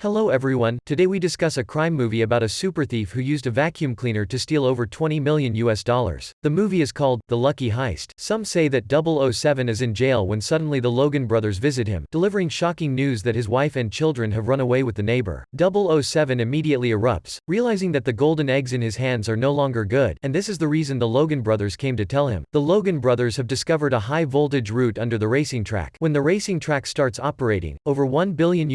Hello everyone, today we discuss a crime movie about a super thief who used a vacuum cleaner to steal over $20 million. The movie is called The Lucky Heist. Some say that 007 is in jail when suddenly the Logan brothers visit him, delivering shocking news that his wife and children have run away with the neighbor. 007 immediately erupts, realizing that the golden eggs in his hands are no longer good, and this is the reason the Logan brothers came to tell him. The Logan brothers have discovered a high voltage route under the racing track. When the racing track starts operating, over $1 billion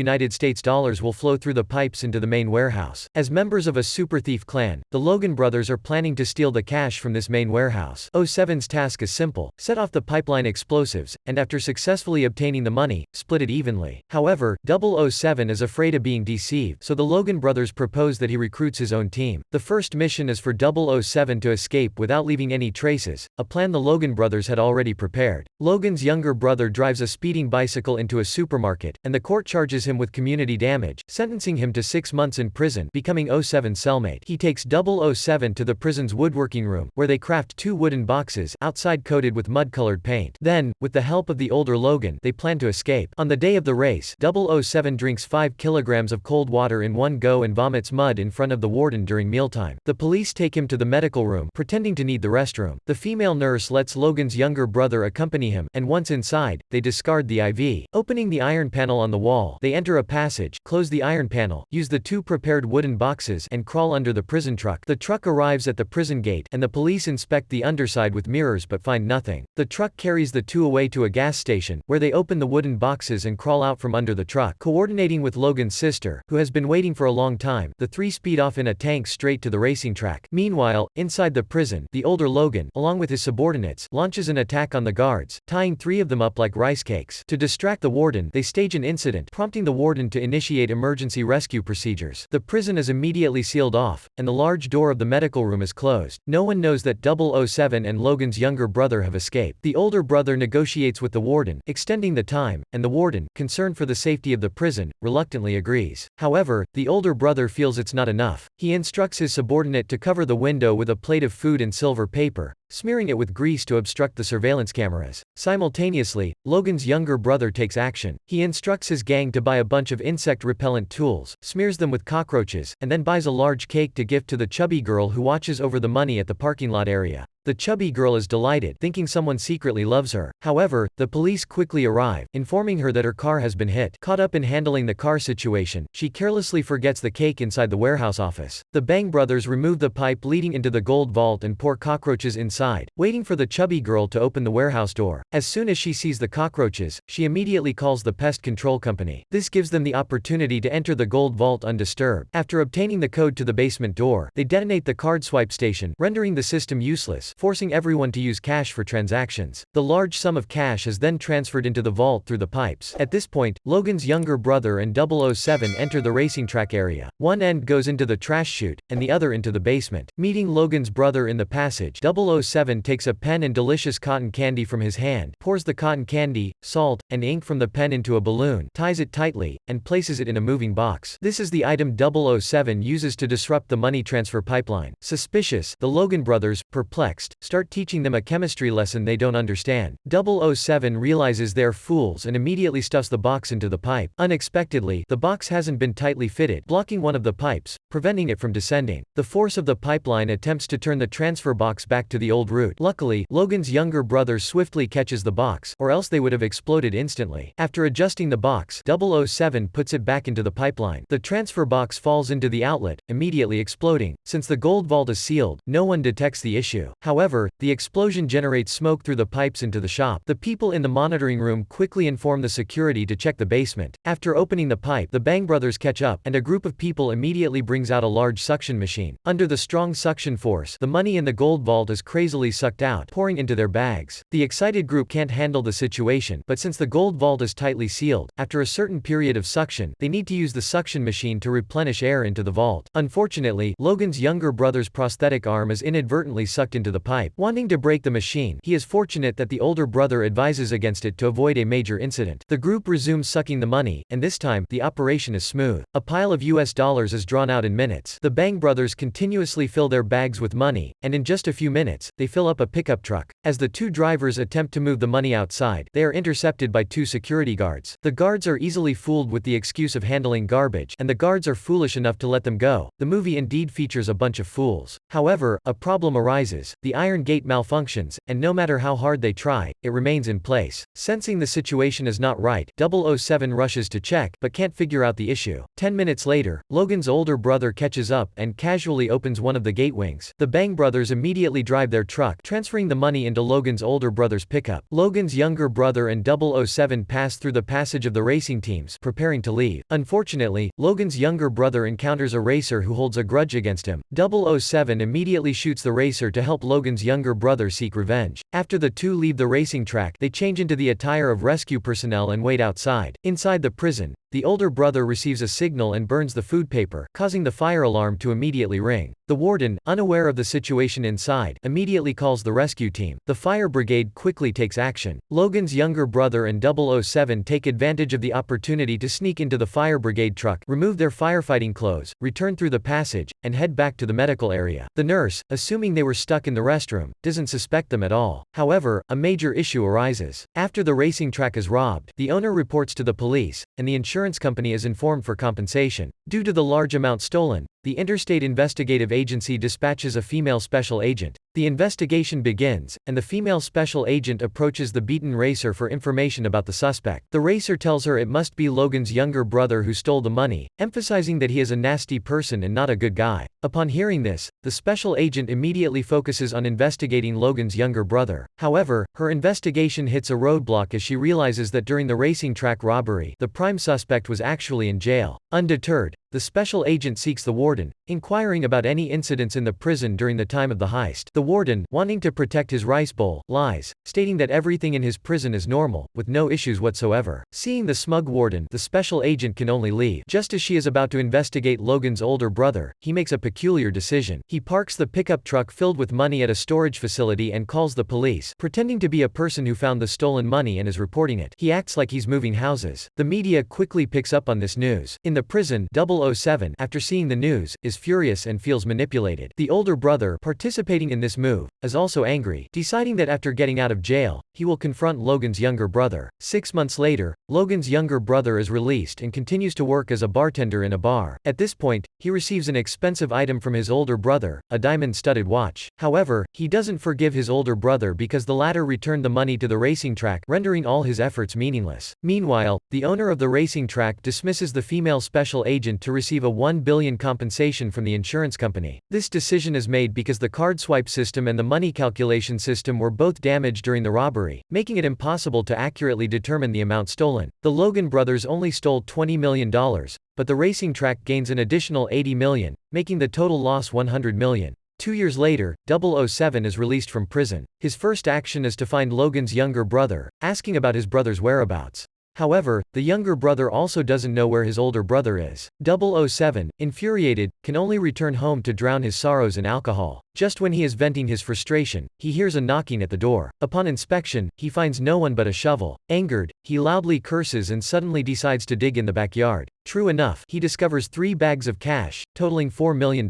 will flow through the pipes into the main warehouse. As members of a super thief clan, the Logan brothers are planning to steal the cash from this main warehouse. 07's task is simple: set off the pipeline explosives, and after successfully obtaining the money, split it evenly. However, 007 is afraid of being deceived, so the Logan brothers propose that he recruits his own team. The first mission is for 007 to escape without leaving any traces, a plan the Logan brothers had already prepared. Logan's younger brother drives a speeding bicycle into a supermarket, and the court charges him with community damage, sentencing him to 6 months in prison, becoming 07's cellmate. He takes 007 to the prison's woodworking room, where they craft 2 wooden boxes, outside coated with mud-colored paint. Then, with the help of the older Logan, they plan to escape. On the day of the race, 007 drinks 5 kilograms of cold water in one go and vomits mud in front of the warden during mealtime. The police take him to the medical room, pretending to need the restroom. The female nurse lets Logan's younger brother accompany him, and once inside, they discard the IV. Opening the iron panel on the wall, they enter a passage, close the iron panel, use the 2 prepared wooden boxes, and crawl under the prison truck. The truck arrives at the prison gate, and the police inspect the underside with mirrors but find nothing. The truck carries the 2 away to a gas station, where they open the wooden boxes and crawl out from under the truck. Coordinating with Logan's sister, who has been waiting for a long time, the 3 speed off in a tank straight to the racing track. Meanwhile, inside the prison, the older Logan, along with his subordinates, launches an attack on the guards, tying 3 of them up like rice cakes. To distract the warden, they stage an incident, prompting the warden to initiate emergency rescue procedures. The prison is immediately sealed off, and the large door of the medical room is closed. No one knows that 007 and Logan's younger brother have escaped. The older brother negotiates with the warden, extending the time, and the warden, concerned for the safety of the prison, reluctantly agrees. However, the older brother feels it's not enough. He instructs his subordinate to cover the window with a plate of food and silver paper, smearing it with grease to obstruct the surveillance cameras. Simultaneously, Logan's younger brother takes action. He instructs his gang to buy a bunch of insect-repellent tools, smears them with cockroaches, and then buys a large cake to gift to the chubby girl who watches over the money at the parking lot area. The chubby girl is delighted, thinking someone secretly loves her. However, the police quickly arrive, informing her that her car has been hit. Caught up in handling the car situation, she carelessly forgets the cake inside the warehouse office. The Bang brothers remove the pipe leading into the gold vault and pour cockroaches inside, waiting for the chubby girl to open the warehouse door. As soon as she sees the cockroaches, she immediately calls the pest control company. This gives them the opportunity to enter the gold vault undisturbed. After obtaining the code to the basement door, they detonate the card swipe station, rendering the system useless, forcing everyone to use cash for transactions. The large sum of cash is then transferred into the vault through the pipes. At this point, Logan's younger brother and 007 enter the racing track area. One end goes into the trash chute, and the other into the basement. Meeting Logan's brother in the passage, 007 takes a pen and delicious cotton candy from his hand, pours the cotton candy, salt, and ink from the pen into a balloon, ties it tightly, and places it in a moving box. This is the item 007 uses to disrupt the money transfer pipeline. Suspicious, the Logan brothers, perplexed, start teaching them a chemistry lesson they don't understand. 007 realizes they're fools and immediately stuffs the box into the pipe. Unexpectedly, the box hasn't been tightly fitted, blocking one of the pipes, preventing it from descending. The force of the pipeline attempts to turn the transfer box back to the old route. Luckily, Logan's younger brother swiftly catches the box, or else they would have exploded instantly. After adjusting the box, 007 puts it back into the pipeline. The transfer box falls into the outlet, immediately exploding. Since the gold vault is sealed, no one detects the issue. However, the explosion generates smoke through the pipes into the shop. The people in the monitoring room quickly inform the security to check the basement. After opening the pipe, the Bang brothers catch up, and a group of people immediately brings out a large suction machine. Under the strong suction force, the money in the gold vault is crazily sucked out, pouring into their bags. The excited group can't handle the situation, but since the gold vault is tightly sealed, after a certain period of suction, they need to use the suction machine to replenish air into the vault. Unfortunately, Logan's younger brother's prosthetic arm is inadvertently sucked into the the pipe. Wanting to break the machine, he is fortunate that the older brother advises against it to avoid a major incident. The group resumes sucking the money, and this time, the operation is smooth. A pile of US dollars is drawn out in minutes. The Bang brothers continuously fill their bags with money, and in just a few minutes, they fill up a pickup truck. As the two drivers attempt to move the money outside, they are intercepted by two security guards. The guards are easily fooled with the excuse of handling garbage, and the guards are foolish enough to let them go. The movie indeed features a bunch of fools. However, a problem arises. The iron gate malfunctions, and no matter how hard they try, it remains in place. Sensing the situation is not right, 007 rushes to check, but can't figure out the issue. 10 minutes later, Logan's older brother catches up and casually opens one of the gate wings. The Bang brothers immediately drive their truck, transferring the money into Logan's older brother's pickup. Logan's younger brother and 007 pass through the passage of the racing teams, preparing to leave. Unfortunately, Logan's younger brother encounters a racer who holds a grudge against him. 007 immediately shoots the racer to help Logan's younger brother seek revenge. After the two leave the racing track, they change into the attire of rescue personnel and wait outside. Inside the prison, the older brother receives a signal and burns the food paper, causing the fire alarm to immediately ring. The warden, unaware of the situation inside, immediately calls the rescue team. The fire brigade quickly takes action. Logan's younger brother and 007 take advantage of the opportunity to sneak into the fire brigade truck, remove their firefighting clothes, return through the passage, and head back to the medical area. The nurse, assuming they were stuck in the restroom, doesn't suspect them at all. However, a major issue arises. After the racing track is robbed, the owner reports to the police, and the insurance company is informed for compensation. Due to the large amount stolen, the Interstate Investigative Agency dispatches a female special agent. The investigation begins, and the female special agent approaches the beaten racer for information about the suspect. The racer tells her it must be Logan's younger brother who stole the money, emphasizing that he is a nasty person and not a good guy. Upon hearing this, the special agent immediately focuses on investigating Logan's younger brother. However, her investigation hits a roadblock as she realizes that during the racing track robbery, the prime suspect was actually in jail. Undeterred, the special agent seeks the warden, inquiring about any incidents in the prison during the time of the heist. The warden, wanting to protect his rice bowl, lies, stating that everything in his prison is normal, with no issues whatsoever. Seeing the smug warden, the special agent can only leave. Just as she is about to investigate Logan's older brother, he makes a peculiar decision. He parks the pickup truck filled with money at a storage facility and calls the police, pretending to be a person who found the stolen money and is reporting it. He acts like he's moving houses. The media quickly picks up on this news. In the prison, 007, after seeing the news, is furious and feels manipulated. The older brother, participating in this move, is also angry, deciding that after getting out of jail, he will confront Logan's younger brother. 6 months later, Logan's younger brother is released and continues to work as a bartender in a bar. At this point, he receives an expensive item from his older brother, a diamond-studded watch. However, he doesn't forgive his older brother because the latter returned the money to the racing track, rendering all his efforts meaningless. Meanwhile, the owner of the racing track dismisses the female special agent to receive a $1 billion compensation from the insurance company. This decision is made because the card swipe system and the money calculation system were both damaged during the robbery, making it impossible to accurately determine the amount stolen. The Logan brothers only stole $20 million, but the racing track gains an additional $80 million, making the total loss $100 million. 2 years later, 007 is released from prison. His first action is to find Logan's younger brother, asking about his brother's whereabouts. However, the younger brother also doesn't know where his older brother is. 007, infuriated, can only return home to drown his sorrows in alcohol. Just when he is venting his frustration, he hears a knocking at the door. Upon inspection, he finds no one but a shovel. Angered, he loudly curses and suddenly decides to dig in the backyard. True enough, he discovers 3 bags of cash, totaling $4 million.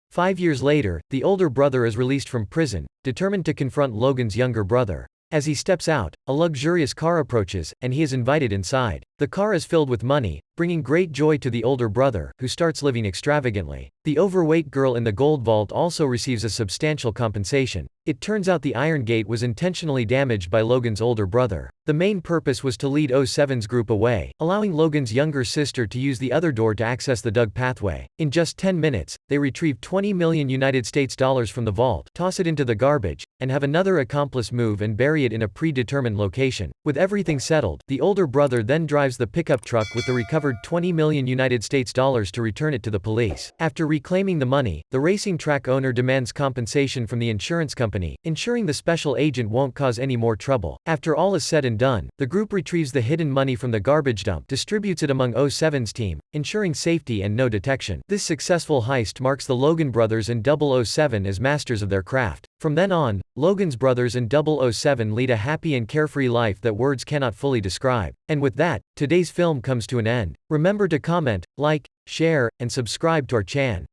5 years later, the older brother is released from prison, determined to confront Logan's younger brother. As he steps out, a luxurious car approaches, and he is invited inside. The car is filled with money, bringing great joy to the older brother, who starts living extravagantly. The overweight girl in the gold vault also receives a substantial compensation. It turns out the iron gate was intentionally damaged by Logan's older brother. The main purpose was to lead 07's group away, allowing Logan's younger sister to use the other door to access the dug pathway. In just 10 minutes, they retrieve $20 million from the vault, toss it into the garbage, and have another accomplice move and bury it in a predetermined location. With everything settled, the older brother then drives the pickup truck with the recovered $20 million to return it to the police. After reclaiming the money, the racing track owner demands compensation from the insurance company, ensuring the special agent won't cause any more trouble. After all is said and done, the group retrieves the hidden money from the garbage dump, distributes it among 07's team, ensuring safety and no detection. This successful heist marks the Logan brothers and 007 as masters of their craft. From then on, Logan's brothers and 007 lead a happy and carefree life that words cannot fully describe. And with that, today's film comes to an end. Remember to comment, like, share, and subscribe to our channel.